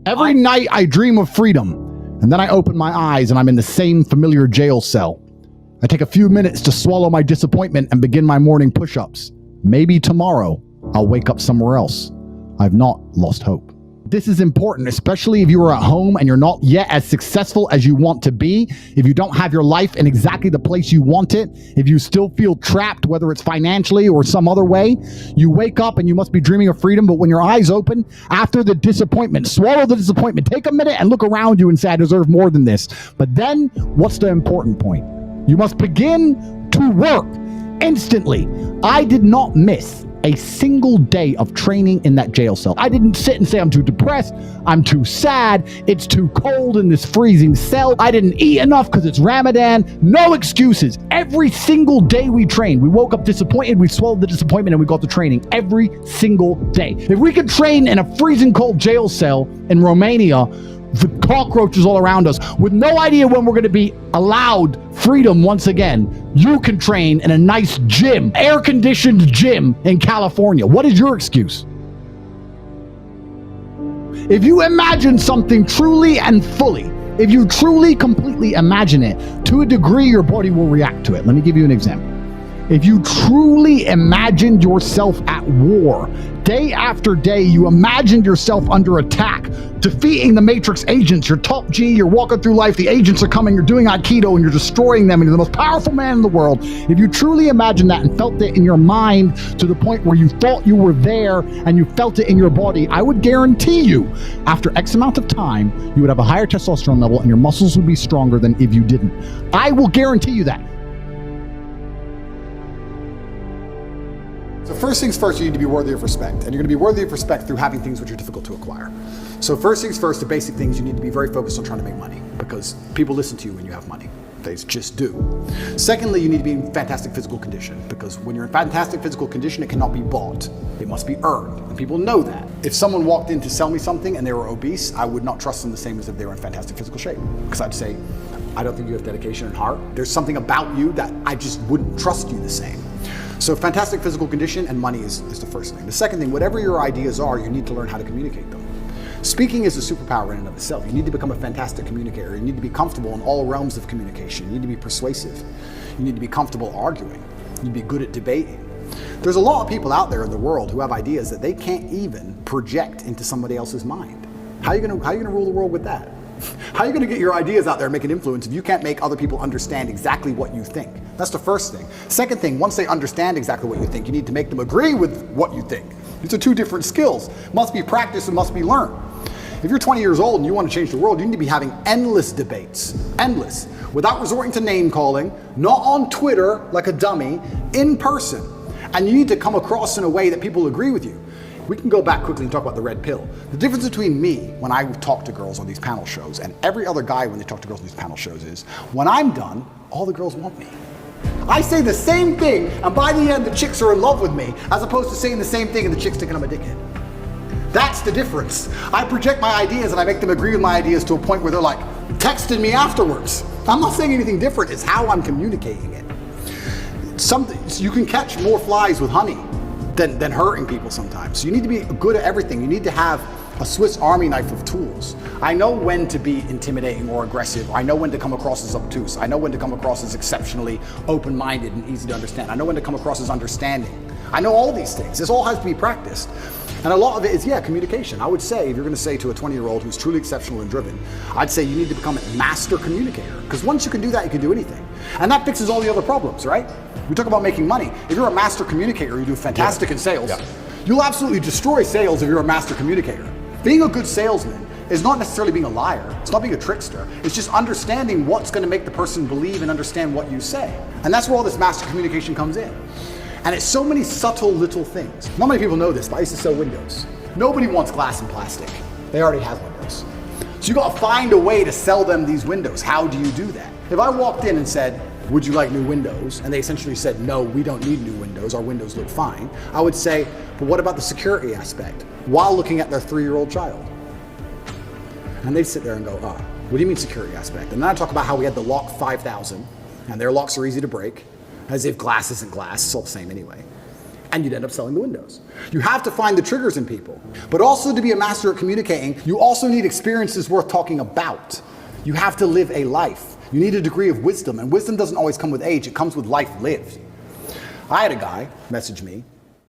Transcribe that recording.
Every night I dream of freedom, and then I open my eyes and I'm in the same familiar jail cell. I take a few minutes to swallow my disappointment and begin my morning push-ups. Maybe tomorrow I'll wake up somewhere else. I've not lost hope. This is important, especially if you are at home and you're not yet as successful as you want to be, if you don't have your life in exactly the place you want it, if you still feel trapped, whether it's financially or some other way. You wake up and you must be dreaming of freedom, but when your eyes open, after the disappointment, swallow the disappointment, take a minute and look around you and say, I deserve more than this. But then, what's the important point? You must begin to work instantly. I did not miss a single day of training in that jail cell. I didn't sit and say, I'm too depressed, I'm too sad, it's too cold in this freezing cell, I didn't eat enough because it's Ramadan. No excuses. Every single day we trained, we woke up disappointed, we swallowed the disappointment, and we got to training every single day. If we could train in a freezing cold jail cell in Romania, the cockroaches all around us, with no idea when we're going to be allowed freedom once again, you can train in a nice gym, air-conditioned gym in California. What is your excuse? If you imagine something truly and fully, if you truly, completely imagine it, to a degree, your body will react to it. Let me give you an example. If you truly imagined yourself at war, day after day, you imagined yourself under attack, defeating the Matrix agents, you're top G, you're walking through life, the agents are coming, you're doing Aikido, and you're destroying them, and you're the most powerful man in the world. If you truly imagined that and felt it in your mind to the point where you thought you were there and you felt it in your body, I would guarantee you, after X amount of time, you would have a higher testosterone level and your muscles would be stronger than if you didn't. I will guarantee you that. So first things first, you need to be worthy of respect. And you're going to be worthy of respect through having things which are difficult to acquire. So first things first, the basic things, you need to be very focused on trying to make money, because people listen to you when you have money. They just do. Secondly, you need to be in fantastic physical condition, because when you're in fantastic physical condition, it cannot be bought. It must be earned, and people know that. If someone walked in to sell me something and they were obese, I would not trust them the same as if they were in fantastic physical shape, because I'd say, I don't think you have dedication and heart. There's something about you that I just wouldn't trust you the same. So fantastic physical condition and money is the first thing. The second thing, whatever your ideas are, you need to learn how to communicate them. Speaking is a superpower in and of itself. You need to become a fantastic communicator. You need to be comfortable in all realms of communication. You need to be persuasive. You need to be comfortable arguing. You need to be good at debating. There's a lot of people out there in the world who have ideas that they can't even project into somebody else's mind. How are you gonna rule the world with that? How are you going to get your ideas out there and make an influence if you can't make other people understand exactly what you think? That's the first thing. Second thing, once they understand exactly what you think, you need to make them agree with what you think. These are two different skills. Must be practiced and must be learned. If you're 20 years old and you want to change the world, you need to be having endless debates, endless, without resorting to name calling, not on Twitter like a dummy, in person. And you need to come across in a way that people agree with you. We can go back quickly and talk about the red pill. The difference between me when I talk to girls on these panel shows and every other guy when they talk to girls on these panel shows is, when I'm done, all the girls want me. I say the same thing, and by the end the chicks are in love with me, as opposed to saying the same thing and the chicks thinking I'm a dickhead. That's the difference. I project my ideas and I make them agree with my ideas to a point where they're like texting me afterwards. I'm not saying anything different, it's how I'm communicating it. You can catch more flies with honey than hurting people sometimes. So you need to be good at everything. You need to have a Swiss Army knife of tools. I know when to be intimidating or aggressive. I know when to come across as obtuse. I know when to come across as exceptionally open-minded and easy to understand. I know when to come across as understanding. I know all these things. This all has to be practiced. And a lot of it is, communication. I would say, if you're gonna say to a 20-year-old who's truly exceptional and driven, I'd say you need to become a master communicator. Because once you can do that, you can do anything. And that fixes all the other problems, right? We talk about making money. If you're a master communicator, you do fantastic in sales. You'll absolutely destroy sales if you're a master communicator. Being a good salesman is not necessarily being a liar. It's not being a trickster. It's just understanding what's gonna make the person believe and understand what you say. And that's where all this master communication comes in. And it's so many subtle little things. Not many people know this, but I used to sell windows. Nobody wants glass and plastic. They already have windows. So you gotta find a way to sell them these windows. How do you do that? If I walked in and said, would you like new windows? And they essentially said, no, we don't need new windows. Our windows look fine. I would say, but what about the security aspect? While looking at their 3-year-old child. And they'd sit there and go, what do you mean security aspect? And then I talk about how we had the Lock 5000, and their locks are easy to break, as if glass isn't glass, it's all the same anyway. and you'd end up selling the windows. You have to find the triggers in people. But also, to be a master at communicating, you also need experiences worth talking about. You have to live a life. You need a degree of wisdom, and wisdom doesn't always come with age, it comes with life lived. I had a guy message me